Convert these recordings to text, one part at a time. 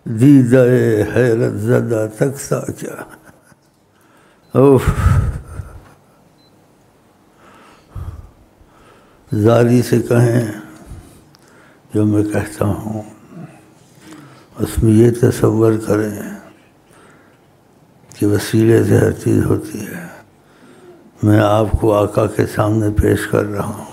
دیدہ حیرت زدہ تکسا کیا. اوف. زاری سے کہیں جو میں کہتا ہوں اس میں یہ تصور کریں کہ وسیلے سے ہر چیز ہوتی ہے. میں آپ کو آقا کے سامنے پیش کر رہا ہوں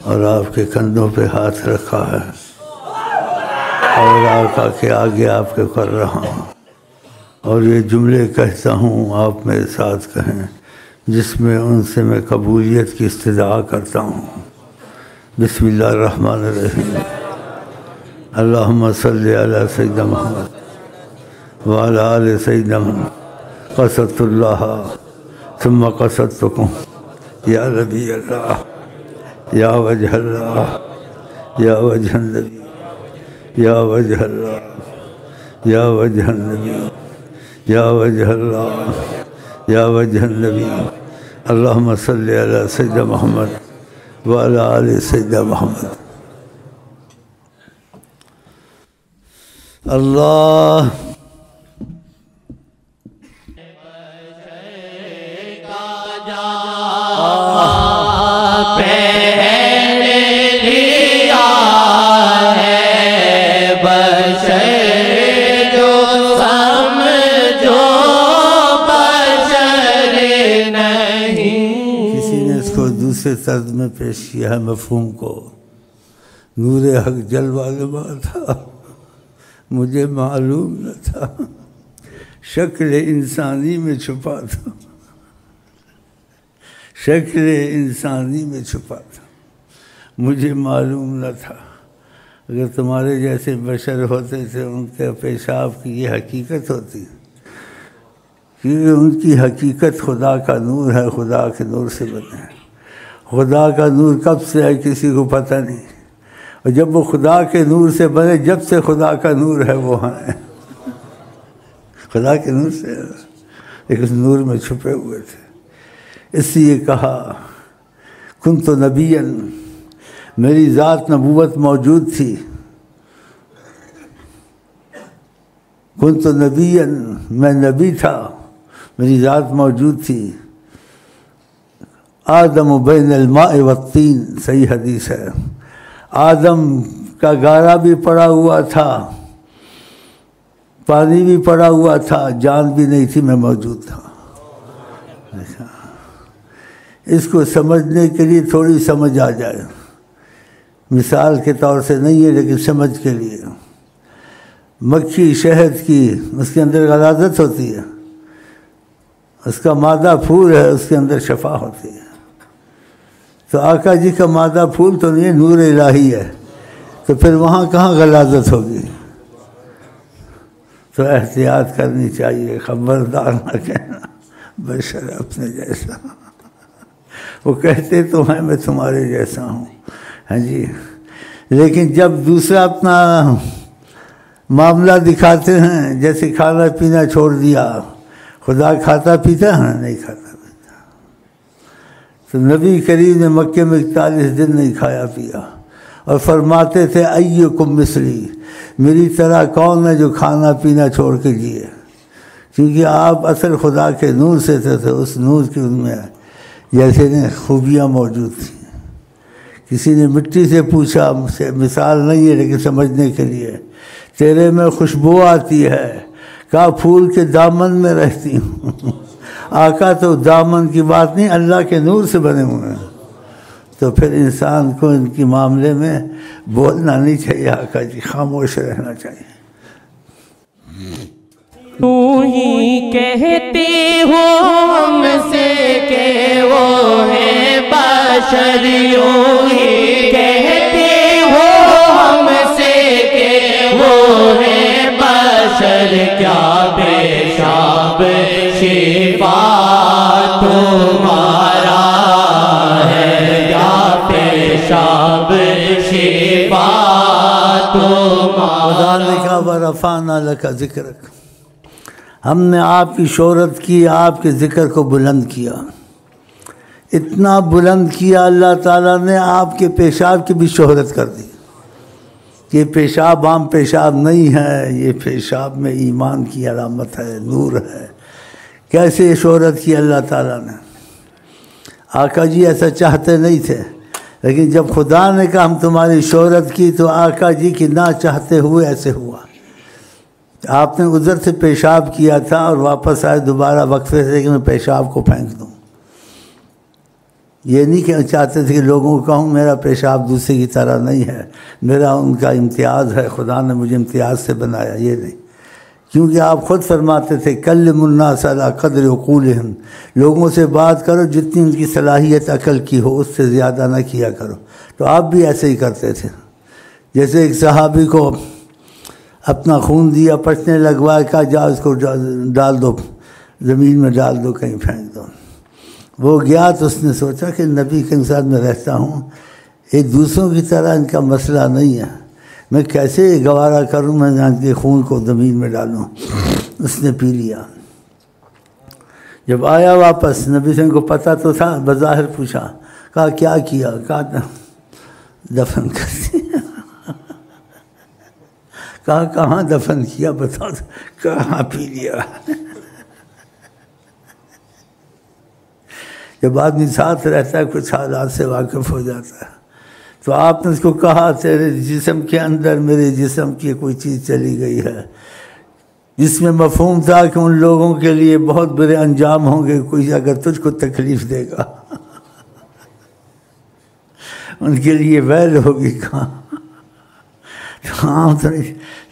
اور آپ کے کندھوں پہ ہاتھ رکھا ہے اور آقا کے آگے آپ کے کر رہا ہوں اور یہ جملے کہتا ہوں آپ میرے ساتھ کہیں جس میں ان سے میں قبولیت کی استدعا کرتا ہوں. بسم اللہ الرحمن الرحیم. اللہم صلی علی سیدنا محمد وعلی آل سیدنا محمد. قصدت اللہ ثم قصدتکم یا نبی اللہ یا وجہ اللہ یا وجہ النبی یا وجہ اللہ یا وجہ النبی یا وجہ اللہ یا وجہ النبی. اللہم صلی علی سیدنا محمد وعلی آل سیدنا محمد. اللہ دوسرے طرز میں پیش کیا ہے مفہوم کو. نور حق جلوہ نما تھا مجھے معلوم نہ تھا شکل انسانی میں چھپا تھا شکل انسانی میں چھپا تھا مجھے معلوم نہ تھا. اگر تمہارے جیسے بشر ہوتے تھے ان کے پیشاب کی یہ حقیقت ہوتی کیونکہ ان کی حقیقت خدا کا نور ہے, خدا کے نور سے بنے ہیں. خدا کا نور کب سے ہے کسی کو پتہ نہیں, اور جب وہ خدا کے نور سے بنے جب سے خدا کا نور ہے وہ ہیں خدا کے نور سے ایک اس نور میں چھپے ہوئے تھے. اس لیے کہا کنت نبیا, میری ذات نبوت موجود تھی. کنت نبیا, میں نبی تھا, میری ذات موجود تھی. آدم بین الماء والطین, صحیح حدیث ہے. آدم کا گارا بھی پڑا ہوا تھا, پانی بھی پڑا ہوا تھا, جان بھی نہیں تھی, میں موجود تھا. اس کو سمجھنے کے لیے تھوڑی سمجھ آ جائے, مثال کے طور سے نہیں ہے لیکن سمجھ کے لیے. مکھی شہد کی اس کے اندر غلاظت ہوتی ہے, اس کا مادہ پھول ہے, اس کے اندر شفا ہوتی ہے. تو آقا جی کا مادہ پھول تو نہیں, نور الہی ہے, تو پھر وہاں کہاں غلاظت ہوگی؟ تو احتیاط کرنی چاہیے, خبردار نہ کہنا بشر اپنے جیسا. وہ کہتے تو ہیں میں تمہارے جیسا ہوں, ہاں جی, لیکن جب دوسرا اپنا معاملہ دکھاتے ہیں, جیسے کھانا پینا چھوڑ دیا, خدا کھاتا پیتا ہے نہیں کھاتا پیتا. تو نبی کریم نے مکے میں 41 دن نہیں کھایا پیا اور فرماتے تھے ایکم مثلی, میری طرح کون ہے جو کھانا پینا چھوڑ کے جیے, کیونکہ آپ اصل خدا کے نور سے تھے. اس نور کی ان میں جیسے نے خوبیاں موجود تھیں. کسی نے مٹی سے پوچھا, مثال نہیں ہے لیکن سمجھنے کے لیے, تیرے میں خوشبو آتی ہے, کہا پھول کے دامن میں رہتی ہوں. آقا تو دامن کی بات نہیں, اللہ کے نور سے بنے ہوئے ہیں. تو پھر انسان کو ان کے معاملے میں بولنا نہیں چاہیے, آقا جی خاموش رہنا چاہیے. تو ہی کہتے ہو ہم سے کہ وہ ہے بشر, یوں ہی کہتے ہو ہم سے کہ وہ ہے بشر, کیا پیشاب شفا تمہارا ہے, کیا پیشاب شفا تمہارا. ذالک ورفعنا لک ذکرک, ہم نے آپ کی شہرت کی, آپ کے ذکر کو بلند کیا. اتنا بلند کیا اللہ تعالیٰ نے آپ کے پیشاب کی بھی شہرت کر دی. کہ پیشاب عام پیشاب نہیں ہے، یہ پیشاب میں ایمان کی علامت ہے، نور ہے۔ کیسے شہرت کی اللہ تعالیٰ نے؟ آقا جی ایسا چاہتے نہیں تھے، لیکن جب خدا نے کہا ہم تمہاری شہرت کی تو آقا جی کی نہ چاہتے ہوئے ایسے ہوا۔ آپ نے ادھر سے پیشاب کیا تھا اور واپس آئے دوبارہ وقفے سے کہ میں پیشاب کو پھینک دوں۔ یہ نہیں کہ چاہتے تھے کہ لوگوں کو کہوں میرا پیشاب دوسرے کی طرح نہیں ہے، میرا ان کا امتیاز ہے، خدا نے مجھے امتیاز سے بنایا، یہ نہیں۔ کیونکہ آپ خود فرماتے تھے کلموا الناس علی قدر عقولہم، لوگوں سے بات کرو جتنی ان کی صلاحیت عقل کی ہو، اس سے زیادہ نہ کیا کرو۔ تو آپ بھی ایسے ہی کرتے تھے۔ جیسے ایک صحابی کو اپنا خون دیا، پچنے لگوایا، کہا جا اس کو ڈال دو، زمین میں ڈال دو، کہیں پھینک دو۔ وہ گیا تو اس نے سوچا کہ نبی کے ساتھ میں رہتا ہوں، ایک دوسروں کی طرح ان کا مسئلہ نہیں ہے، میں کیسے گوارا کروں، میں ان کے خون کو زمین میں ڈالوں۔ اس نے پی لیا۔ جب آیا واپس، نبی سے ان کو پتہ تو تھا، بظاہر پوچھا، کہا کیا کیا؟ کہا دفن کر دیا۔ کہا کہاں دفن کیا بتاؤ؟ کہاں پی لیا۔ جب آدمی ساتھ رہتا ہے کچھ حالات سے واقف ہو جاتا ہے۔ تو آپ نے اس کو کہا تیرے جسم کے اندر میرے جسم کی کوئی چیز چلی گئی ہے، جس میں مفہوم تھا کہ ان لوگوں کے لیے بہت برے انجام ہوں گے، کوئی اگر تجھ کو تکلیف دے گا ان کے لیے ویل ہوگی کہاں۔ ہاں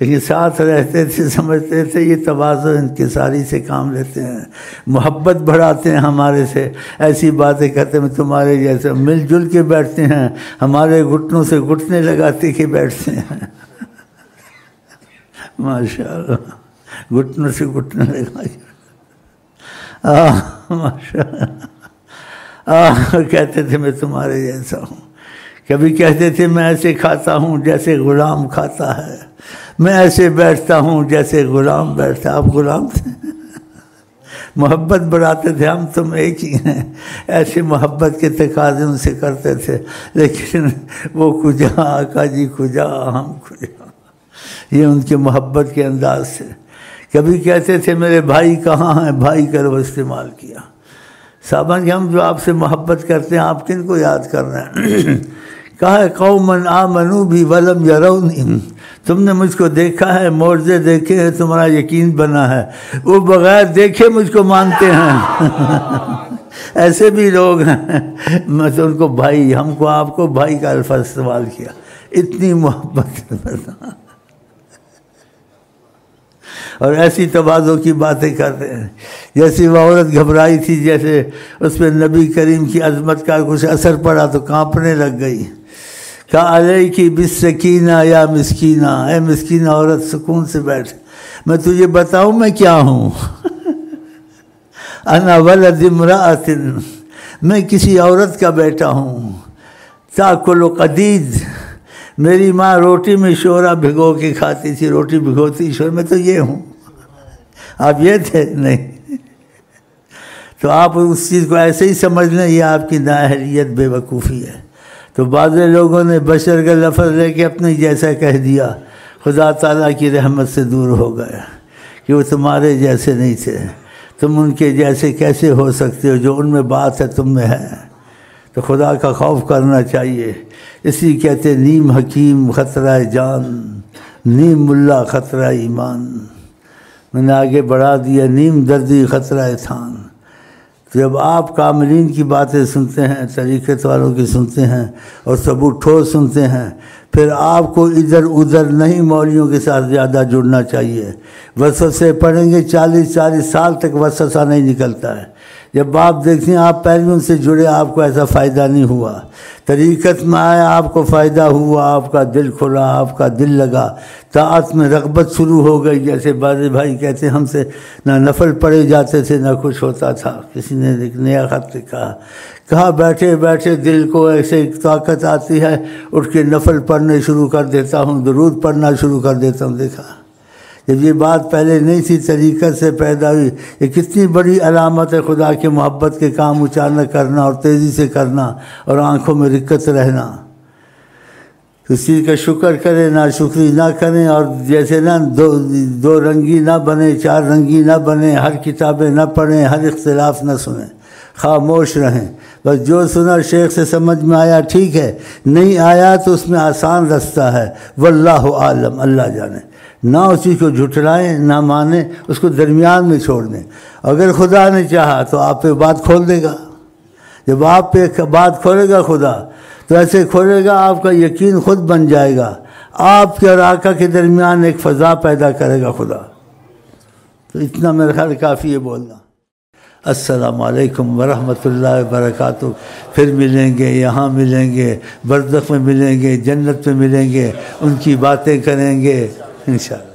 لیکن ساتھ رہتے تھے، سمجھتے تھے یہ تواضع انکساری سے کام لیتے ہیں، محبت بڑھاتے ہیں ہمارے سے، ایسی باتیں کرتے ہیں تمہارے جیسے، مل جل کے بیٹھتے ہیں، ہمارے گھٹنوں سے گھٹنے لگاتے کے بیٹھتے ہیں۔ ماشاء اللہ، گھٹنوں سے گھٹنے لگا ماشاء اللہ۔ کہتے تھے میں تمہارے جیسا ہوں، کبھی کہتے تھے میں ایسے کھاتا ہوں جیسے غلام کھاتا ہے، میں ایسے بیٹھتا ہوں جیسے غلام بیٹھتا۔ آپ غلام تھے، محبت بڑھاتے تھے، ہم تم ایک ہی ہیں، ایسے محبت کے تقاضے ان سے کرتے تھے، لیکن وہ کجا آقا جی کجا، ہم کجا، یہ ان کے محبت کے انداز سے۔ کبھی کہتے تھے میرے بھائی کہاں ہیں، بھائی کا لفظ استعمال کیا۔ صاحبان کہ ہم جو آپ سے محبت کرتے ہیں آپ کن کو یاد کر رہے ہیں؟ کہا قومن آمنوا بھی ولم یرونی، تم نے مجھ کو دیکھا ہے، معجزے دیکھے ہیں، تمہارا یقین بنا ہے، وہ بغیر دیکھے مجھ کو مانتے ہیں۔ ایسے بھی لوگ ہیں، میں تو ان کو بھائی، ہم کو آپ کو بھائی کا الفاظ استعمال کیا، اتنی محبت۔ اور ایسی تواضع کی باتیں کرتے ہیں، جیسی وہ عورت گھبرائی تھی، جیسے اس پہ نبی کریم کی عظمت کا کچھ اثر پڑا تو کانپنے لگ گئی۔ کہا علیکی بالسکینہ یا مسکینہ، اے مسکینہ عورت سکون سے بیٹھ، میں تجھے بتاؤں میں کیا ہوں۔ انا ولد امرأۃ، میں کسی عورت کا بیٹا ہوں۔ تاکل قدید، میری ماں روٹی میں شورا بھگو کے کھاتی تھی، روٹی بھگوتی شور، میں تو یہ ہوں۔ آپ یہ تھے؟ نہیں۔ تو آپ اس چیز کو ایسے ہی سمجھ لیں، یہ آپ کی نااہلیت بے وقوفی ہے۔ تو بعض لوگوں نے بشر کا لفظ لے کے اپنے جیسا کہہ دیا، خدا تعالیٰ کی رحمت سے دور ہو گئے کہ وہ تمہارے جیسے نہیں تھے، تم ان کے جیسے کیسے ہو سکتے ہو، جو ان میں بات ہے تم میں ہے۔ تو خدا کا خوف کرنا چاہیے، اسی کہتے نیم حکیم خطرہ جان، نیم ملا خطرہ ایمان۔ میں نے آگے بڑھا دیا نیم دردی خطرہ تھان۔ جب آپ کاملین کی باتیں سنتے ہیں، طریقت والوں کی سنتے ہیں اور ثبوت ٹھوس سنتے ہیں، پھر آپ کو ادھر ادھر نہیں مولویوں کے ساتھ زیادہ جڑنا چاہیے۔ وسوسے پڑھیں گے، 40 سال تک وسوسہ نہیں نکلتا ہے۔ جب آپ دیکھتے ہیں آپ پہلے ان سے جڑے، آپ کو ایسا فائدہ نہیں ہوا، طریقت میں آئے آپ کو فائدہ ہوا، آپ کا دل کھلا، آپ کا دل لگا، طاعت میں رغبت شروع ہو گئی۔ جیسے بعض بھائی کہتے ہیں ہم سے نہ نفل پڑھے جاتے تھے نہ کچھ ہوتا تھا۔ کسی نے ایک نیا خط لکھا، کہا بیٹھے بیٹھے دل کو ایسے طاقت آتی ہے، اٹھ کے نفل پڑھنے شروع کر دیتا ہوں، درود پڑھنا شروع کر دیتا ہوں۔ دیکھا جب یہ بات پہلے نہیں تھی، طریقت سے پیدا ہوئی، یہ کتنی بڑی علامت ہے خدا کے محبت کے کام اچانک کرنا اور تیزی سے کرنا اور آنکھوں میں رکت رہنا۔ اس چیز کا شکر کریں، ناشکری نہ کریں، اور جیسے نا دو رنگی نہ بنے، چار رنگی نہ بنے، ہر کتابیں نہ پڑھیں، ہر اختلاف نہ سنیں، خاموش رہیں، بس جو سنا شیخ سے سمجھ میں آیا ٹھیک ہے، نہیں آیا تو اس میں آسان رستہ ہے، واللہ عالم، اللہ جانے، نہ اس چیز کو جھٹلائیں، نہ مانیں، اس کو درمیان میں چھوڑ دیں۔ اگر خدا نے چاہا تو آپ پہ بات کھول دے گا، جب آپ پہ بات کھولے گا خدا تو ایسے کھولے گا آپ کا یقین خود بن جائے گا، آپ کے اور آقا کے درمیان ایک فضا پیدا کرے گا خدا۔ تو اتنا میرے خیال کافی ہے بولنا۔ السلام علیکم ورحمۃ اللہ وبرکاتہ۔ پھر ملیں گے، یہاں ملیں گے، برزخ میں ملیں گے، جنت میں ملیں گے، ان کی باتیں کریں گے انشاءاللہ۔